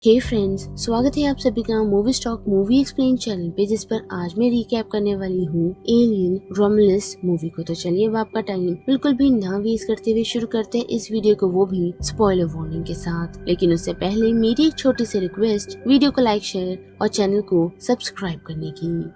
हे friends, स्वागत है आप सभी का movie stock movie explain channel पे, जिस पर आज मैं रिकैप करने वाली हूँ एलियन रोमुलस मूवी को। तो चलिए अब आपका टाइम बिल्कुल भी ना वेस्ट करते हुए शुरू करते हैं इस वीडियो को, वो भी स्पॉइलर वार्निंग के साथ। लेकिन उससे पहले मेरी एक छोटी सी रिक्वेस्ट, वीडियो को लाइक, शेयर और चैनल को सब्सक्राइब करने की।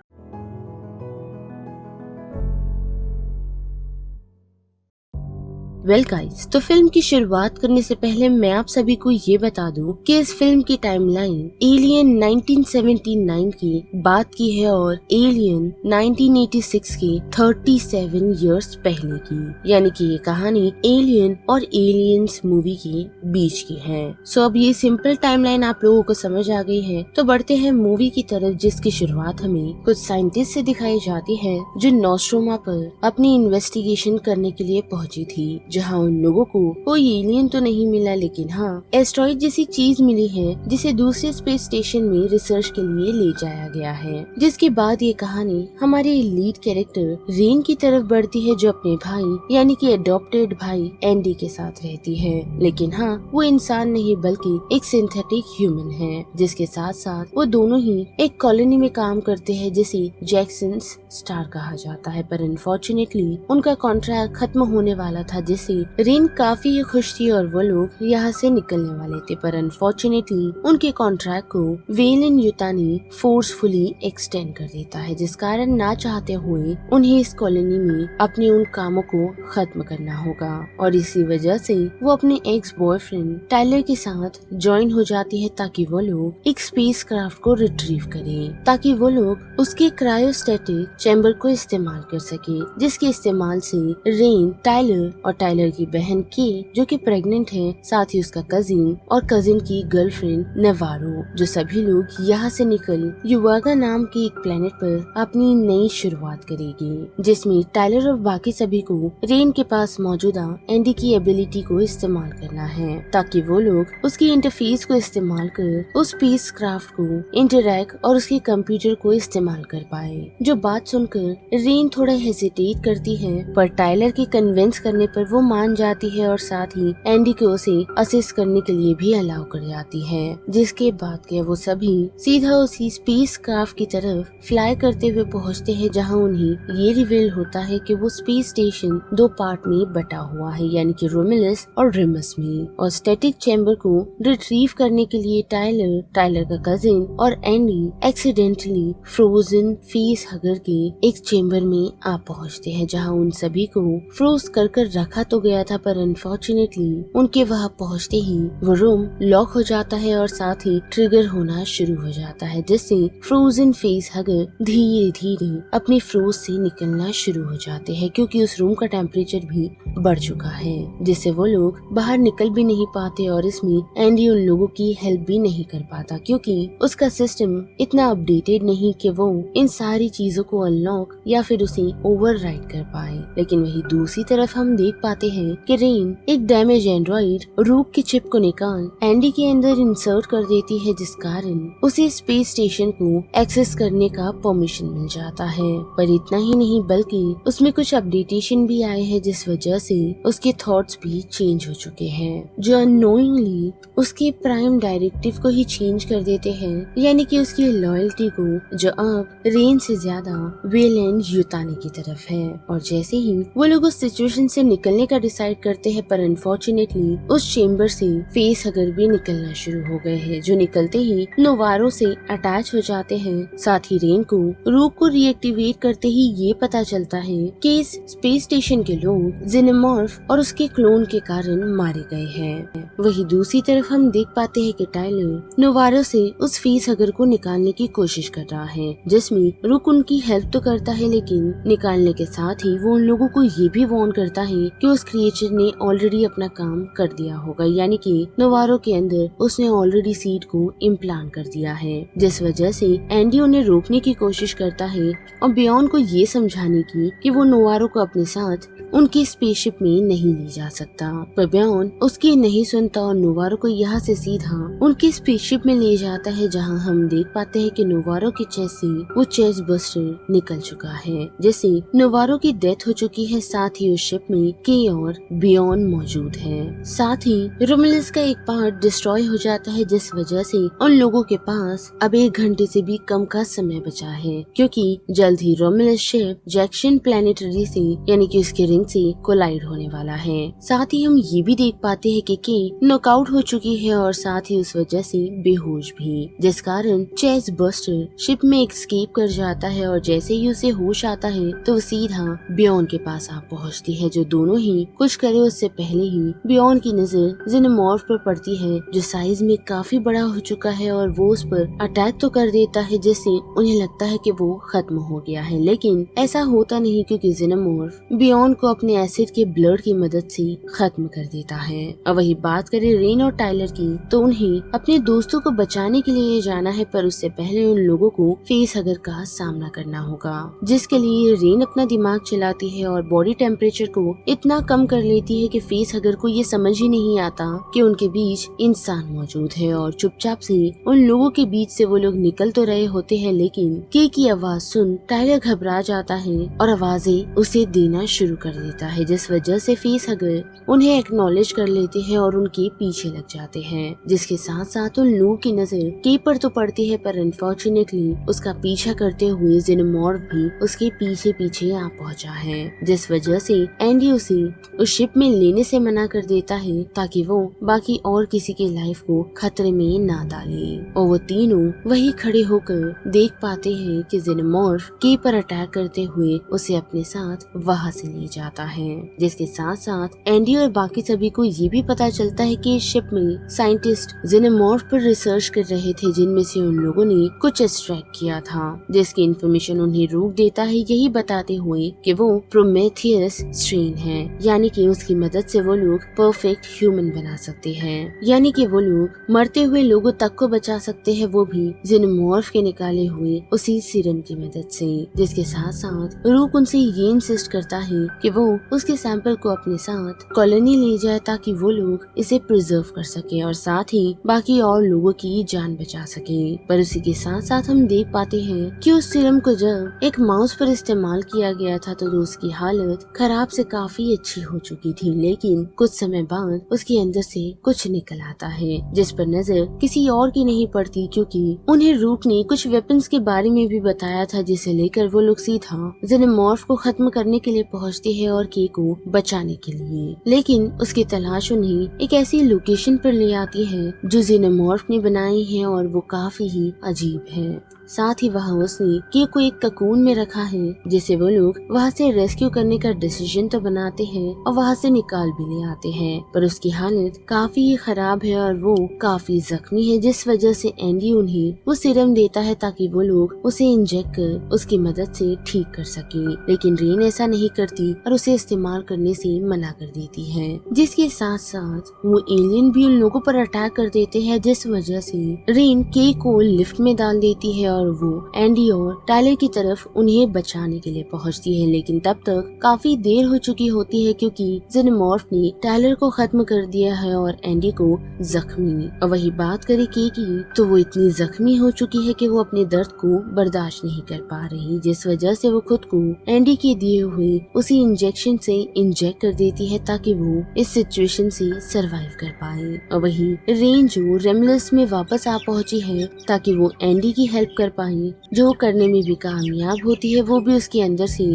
वेल गाइस, तो फिल्म की शुरुआत करने से पहले मैं आप सभी को ये बता दूं कि इस फिल्म की टाइमलाइन एलियन 1979 की बात की है और एलियन 1986 के 37 इयर्स पहले की, यानी कि ये कहानी एलियन और एलियंस मूवी के बीच की है। सो अब ये सिंपल टाइमलाइन आप लोगों को समझ आ गई है, तो बढ़ते हैं मूवी की तरफ, जिसकी शुरुआत हमें कुछ साइंटिस्ट से दिखाई जाती है जो नॉस्ट्रोमा पर अपनी इन्वेस्टिगेशन करने के लिए पहुंची थी, जहां उन लोगों को कोई एलियन तो नहीं मिला, लेकिन हाँ एस्ट्रॉइड जैसी चीज मिली है जिसे दूसरे स्पेस स्टेशन में रिसर्च के लिए ले जाया गया है। जिसके बाद ये कहानी हमारे लीड कैरेक्टर रेन की तरफ बढ़ती है, जो अपने भाई यानी कि अडॉप्टेड भाई एंडी के साथ रहती है। लेकिन हाँ, वो इंसान नहीं बल्कि एक सिंथेटिक ह्यूमन है, जिसके साथ साथ वो दोनों ही एक कॉलोनी में काम करते हैं जिसे जैक्सन्स स्टार कहा जाता है। पर अनफॉर्चुनेटली उनका कॉन्ट्रैक्ट खत्म होने वाला था, जिससे रेन काफी खुश थी और वो लोग यहाँ से निकलने वाले थे। पर अनफॉर्चुनेटली उनके कॉन्ट्रैक्ट को वेलन युतानी फोर्सफुली एक्सटेंड कर देता है, जिस कारण ना चाहते हुए उन्हें इस कॉलोनी में अपने उन कामों को खत्म करना होगा। और इसी वजह से वो अपने एक्स बॉयफ्रेंड टाइलर के साथ ज्वाइन हो जाती है, ताकि वो लोग एक स्पेस क्राफ्ट को रिट्रीव करें, ताकि वो लोग उसके क्रायोस्टेटिक चैम्बर को इस्तेमाल कर सके, जिसके इस्तेमाल से रेन, टाइलर और टाइलर की बहन की, जो कि प्रेग्नेंट है, साथ ही उसका कजिन और कजिन की गर्लफ्रेंड नेवारो, जो सभी लोग यहाँ से निकल युवागा नाम के एक प्लेनेट पर अपनी नई शुरुआत करेगी, जिसमें टाइलर और बाकी सभी को रेन के पास मौजूदा एंडी की एबिलिटी को इस्तेमाल करना है, ताकि वो लोग उसकी इंटरफेस को इस्तेमाल कर उस स्पेस क्राफ्ट को इंटरैक्ट और उसके कंप्यूटर को इस्तेमाल कर पाए। जो बात सुनकर रेन थोड़ा हेजिटेट करती है, पर टाइलर के कन्विंस करने पर वो मान जाती है और साथ ही एंडी को उसे असिस्ट करने के लिए भी अलाउ कर जाती है। जिसके बाद के वो सभी सीधा उसी स्पेस क्राफ्ट की तरफ फ्लाई करते हुए पहुंचते हैं, जहां उन्हें ये रिवील होता है कि वो स्पेस स्टेशन दो पार्ट में बटा हुआ है, यानी कि रोमुलस और रिमस में। और स्टैटिक चैम्बर को रिट्रीव करने के लिए टाइलर का कजिन और एंडी एक्सीडेंटली फ्रोजन फेस हगर के एक चेम्बर में आ पहुंचते हैं, जहां उन सभी को फ्रोज कर रखा तो गया था, पर अनफॉर्चुनेटली उनके वहां पहुंचते ही वो रूम लॉक हो जाता है और साथ ही ट्रिगर होना शुरू हो जाता है, जिससे फ्रोजन फेस हगर धीरे धीरे अपनी फ्रोज से निकलना शुरू हो जाते हैं, क्योंकि उस रूम का टेम्परेचर भी बढ़ चुका है, जिससे वो लोग बाहर निकल भी नहीं पाते। और इसमें एंडी उन लोगों की हेल्प भी नहीं कर पाता, क्योंकि उसका सिस्टम इतना अपडेटेड नहीं कि वो इन सारी चीजों को अनलॉक या फिर उसे ओवरराइड कर पाए। लेकिन वही दूसरी तरफ हम देख पाते हैं कि रेन एक डैमेज एंड्रॉइड रूक की चिप को निकाल एंडी के अंदर इंसर्ट कर देती है, जिस कारण उसे स्पेस स्टेशन को एक्सेस करने का परमिशन मिल जाता है। पर इतना ही नहीं, बल्कि उसमें कुछ अपडेटेशन भी आए हैं, जिस वजह से उसके थॉट्स भी चेंज हो चुके हैं, जो अननोइंगली उसके प्राइम डायरेक्टिव को ही चेंज कर देते हैं, यानी कि उसकी लॉयल्टी को, जो अब रेन से ज्यादा वेलन युतानी की तरफ है। और जैसे ही वो लोग उस सिचुएशन से निकलने का डिसाइड करते हैं, पर अनफॉर्चुनेटली उस चेम्बर से फेस हगर भी निकलना शुरू हो गए हैं, जो निकलते ही नोवारो से अटैच हो जाते हैं। साथ ही रेन को रूक को रीएक्टिवेट करते ही ये पता चलता है कि इस स्पेस स्टेशन के लोग जेनेमॉर्फ और उसके क्लोन के कारण मारे गए हैं। वही दूसरी तरफ हम देख पाते हैं कि टाइलर नोवारो से उस फेस हगर को निकालने की कोशिश कर रहा है, जिसमें रूक उनकी हेल्प तो करता है, लेकिन निकालने के साथ ही वो उन लोगों को ये भी वार्न करता है कि उस क्रिएचर ने ऑलरेडी अपना काम कर दिया होगा, यानी कि नोवारो के अंदर उसने ऑलरेडी सीड को इम्प्लांट कर दिया है। जिस वजह से एंडी उन्हें रोकने की कोशिश करता है और बियॉन्ड को ये समझाने की कि वो नोवारो को अपने साथ उनकी स्पेसशिप में नहीं ले जा सकता, पर ब्योन उसकी नहीं सुनता और नोवारो को यहाँ से सीधा उनकी स्पेसशिप में ले जाता है, जहाँ हम देख पाते हैं कि नोवारो के चेस्ट से वो चेस्ट बस्टर निकल चुका है, जिससे नोवारो की डेथ हो चुकी है। साथ ही उस शिप में के और बियॉन मौजूद है। साथ ही रोमुलस का एक पार्ट डिस्ट्रॉय हो जाता है, जिस वजह से उन लोगों के पास अब 1 घंटे से भी कम का समय बचा है, क्योंकि जल्द ही रोमुलस शिप जैक्सन प्लेनेटरी से यानी कि उसके रिंग से कोलाइड होने वाला है। साथ ही हम ये भी देख पाते हैं कि के नॉकआउट हो चुकी है और साथ ही उस वजह से बेहोश भी, जिस कारण चेस्ट बस्टर शिप में एस्केप कर जाता है और जैसे ही उसे होश आता है तो वो सीधा बियॉन के पास आ पहुंचती है, जो दोनों ही कुछ करे उससे पहले ही बियॉन की नजर जेनोमॉर्फ पर पड़ती है, जो साइज में काफी बड़ा हो चुका है और वो उस पर अटैक तो कर देता है, जिससे उन्हें लगता है कि वो खत्म हो गया है। लेकिन ऐसा होता नहीं, क्योंकि जेनोमॉर्फ बियॉन को अपने एसिड के ब्लड की मदद से खत्म कर देता है। अब वही बात करें रेन और टाइलर की, तो उन्हें अपने दोस्तों को बचाने के लिए जाना है, पर उससे पहले उन लोगों को फेस हगर का सामना करना होगा, जिसके लिए रेन अपना दिमाग चलाती है और बॉडी टेम्परेचर को इतना कम कर लेती है कि फेस हगर को ये समझ ही नहीं आता कि उनके बीच इंसान मौजूद है और चुपचाप से उन लोगों के बीच से वो लोग निकल तो रहे होते हैं, लेकिन के की आवाज सुन टाइलर घबरा जाता है और आवाजें उसे देना शुरू कर देता है, जिस वजह से फेस हगर उन्हें एक्नॉलेज कर लेते हैं और उनके पीछे लग जाते हैं। जिसके साथ साथ उन लोगों की नजर के पर तो पड़ती है, पर अनफॉर्चुनेटली उसका पीछा करते हुए जेनोमॉर्फ भी उसके पीछे पीछे आ पहुंचा है, जिस वजह से एंडी उसे उस शिप में लेने से मना कर देता है, ताकि वो बाकी और किसी की लाइफ को खतरे में ना डाले। और वो तीनों वही खड़े होकर देख पाते हैं कि जेनोमॉर्फ के पर अटैक करते हुए उसे अपने साथ वहां से ले जाता है। जिसके साथ साथ एंडी और बाकी सभी को ये भी पता चलता है कि इस शिप में साइंटिस्ट जेनोमॉर्फ पर रिसर्च कर रहे थे, जिनमें से उन लोगों ने कुछ एक्सट्रैक्ट किया था, जिसकी इन्फॉर्मेशन उन्हें रोक देता है, यही बताते हुए कि वो प्रोमेथियस स्ट्रेन है, यानी कि उसकी मदद से वो लोग परफेक्ट ह्यूमन बना सकते हैं, यानी कि वो लोग मरते हुए लोगों तक को बचा सकते हैं, वो भी जेनोमॉर्फ के निकाले हुए उसी सीरम की मदद से। जिसके साथ साथ रूक उनसे ये इंसिस्ट करता है कि वो उसके सैंपल को अपने साथ कॉलोनी ले जाए, ताकि वो लोग इसे प्रिजर्व कर सके और साथ ही बाकी और लोगों की जान बचा सके। पर उसी के साथ साथ हम देख पाते हैं कि उस सीरम को जब एक माउस पर इस्तेमाल किया गया था तो उसकी हालत खराब से काफी अच्छी हो चुकी थी, लेकिन कुछ समय बाद उसके अंदर से कुछ निकल आता है, जिस पर नजर किसी और की नहीं पड़ती, क्योंकि उन्हें रूक ने कुछ वेपन्स के बारे में भी बताया था, जिसे लेकर वो लोग सीधा जेनोमॉर्फ को खत्म करने के लिए पहुंचते हैं और के को बचाने के लिए। लेकिन उसकी तलाश उन्हें एक ऐसी लोकेशन पर ले आती है जो जेनोमॉर्फ ने बनाई है और वो काफी ही अजीब है। साथ ही वहाँ उसने के को एक ककून में रखा है, जिसे वो लोग वहाँ से रेस्क्यू करने का डिसीजन तो बनाते हैं और वहाँ से निकाल भी ले आते हैं, पर उसकी हालत काफी ही खराब है और वो काफी जख्मी है, जिस वजह से एंडी उन्हें वो सीरम देता है ताकि वो लोग उसे इंजेक्ट कर उसकी मदद से ठीक कर सके। लेकिन रेन ऐसा नहीं करती और उसे इस्तेमाल करने से मना कर देती है। जिसके साथ साथ वो एलियन भी उन लोगों पर अटैक कर देते हैं, जिस वजह से रेन के को लिफ्ट में डाल देती है और वो एंडी और टाइलर की तरफ उन्हें बचाने के लिए पहुंचती है। लेकिन तब तक काफी देर हो चुकी होती है, क्योंकि जेनोमॉर्फ ने टाइलर को खत्म कर दिया है और एंडी को जख्मी। और वही बात करे के की, तो वो इतनी जख्मी हो चुकी है कि वो अपने दर्द को बर्दाश्त नहीं कर पा रही, जिस वजह से वो खुद को एंडी के दिए हुए उसी इंजेक्शन से इंजेक्ट कर देती है, ताकि वो इस सिचुएशन से सरवाइव कर पाए। और वही रेन जो रेमुलस में वापस आ पहुंची है ताकि वो एंडी की हेल्प कर पाए, जो करने में भी कामयाब होती है, वो भी उसके अंदर से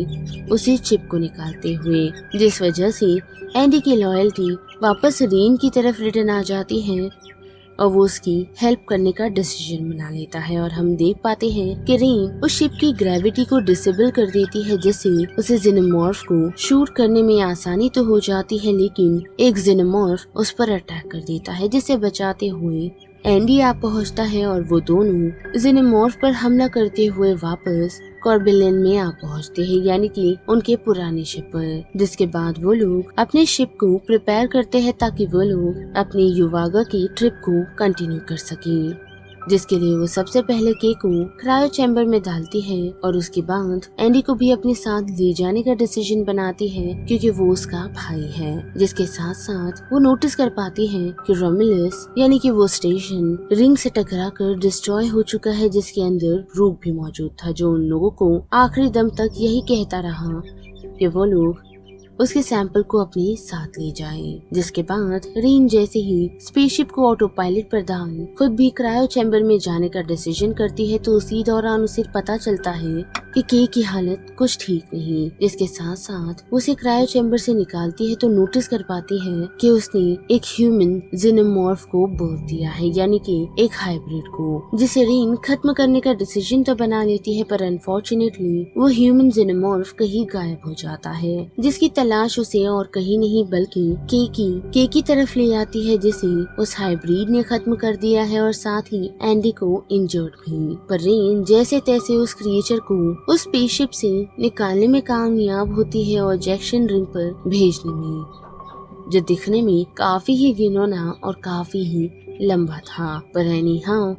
उसी चिप को निकालते हुए, जिस वजह से एंडी की लॉयल्टी वापस रेन की तरफ रिटर्न आ जाती है और वो उसकी हेल्प करने का डिसीजन बना लेता है। और हम देख पाते हैं कि रेन उस शिप की ग्रेविटी को डिसेबल कर देती है, जिससे उसे जेनोमॉर्फ को शूट करने में आसानी तो हो जाती है, लेकिन एक जेनोमॉर्फ उस पर अटैक कर देता है, जिसे बचाते हुए एंडी आ पहुंचता है और वो दोनों जेनोमॉर्फ पर हमला करते हुए वापस कॉर्बेलियन में आ पहुंचते हैं, यानी कि उनके पुराने शिप पर। जिसके बाद वो लोग अपने शिप को प्रिपेयर करते हैं ताकि वो लोग अपने युवागा की ट्रिप को कंटिन्यू कर सकें। जिसके लिए वो सबसे पहले के को क्रायो चैम्बर में डालती है और उसके बाद एंडी को भी अपने साथ ले जाने का डिसीजन बनाती है क्योंकि वो उसका भाई है। जिसके साथ साथ वो नोटिस कर पाती है कि रोमिलस यानी कि वो स्टेशन रिंग से टकराकर डिस्ट्रॉय हो चुका है, जिसके अंदर रूक भी मौजूद था जो उन लोगों को आखिरी दम तक यही कहता रहा कि वो लोग उसके सैंपल को अपने साथ ले जाए। जिसके बाद रीन जैसे ही स्पेसशिप को ऑटो पायलट पर डाल खुद भी क्रायो चैम्बर में जाने का डिसीजन करती है तो उसी दौरान उसे पता चलता है कि के की हालत कुछ ठीक नहीं। जिसके साथ साथ उसे क्रायो चैम्बर से निकालती है तो नोटिस कर पाती है कि उसने एक ह्यूमन जेनोमॉर्फ को बर्थ दिया है, यानी कि एक हाइब्रिड को, जिसे रीन खत्म करने का डिसीजन तो बना लेती है पर अनफॉर्चुनेटली वो ह्यूमन जेनोमॉर्फ कहीं गायब हो जाता है, जिसकी तलाश उसे और कहीं नहीं बल्कि के की तरफ ले आती है, जिसे उस हाइब्रिड ने खत्म कर दिया है और साथ ही एंडी को इंजर्ड भी। पर रीन जैसे तैसे उस क्रिएचर को उस स्पेसशिप से निकालने में कामयाब होती है और जैक्सन रिंग पर भेजने में, जो दिखने में काफी ही घिनौना और काफी ही लंबा था। पर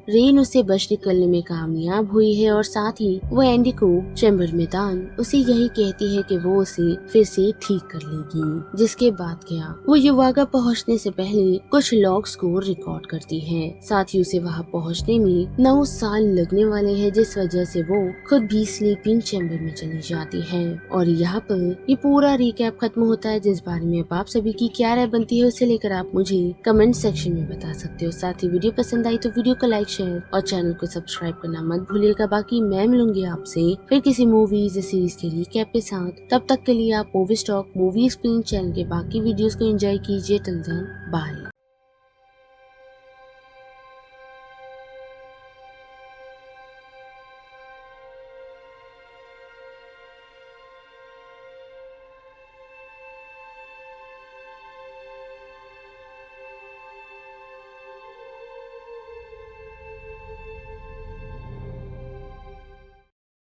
रेन उसे बच निकलने में कामयाब हुई है और साथ ही वो एंडी को चैम्बर में डाल उसे यही कहती है कि वो उसे फिर से ठीक कर लेगी। जिसके बाद क्या वो युवागा पहुंचने से पहले कुछ लॉग्स को रिकॉर्ड करती है। साथ ही उसे वहां पहुंचने में 9 साल लगने वाले हैं, जिस वजह से वो खुद भी स्लीपिंग चैम्बर में चली जाती है। और यहाँ पर ये पूरा रिकैप खत्म होता है, जिस बारे में आप सभी की क्या राय बनती है उसे लेकर आप मुझे कमेंट सेक्शन में बता सकते हो। साथ ही वीडियो पसंद आई तो वीडियो को लाइक, शेयर और चैनल को सब्सक्राइब करना मत भूलिएगा। बाकी मैं मिलूंगी आपसे फिर किसी मूवीज या सीरीज के रिकैप के साथ। तब तक के लिए आप movie stock movie explain channel के बाकी वीडियोस को एंजॉय कीजिए। Till then bye.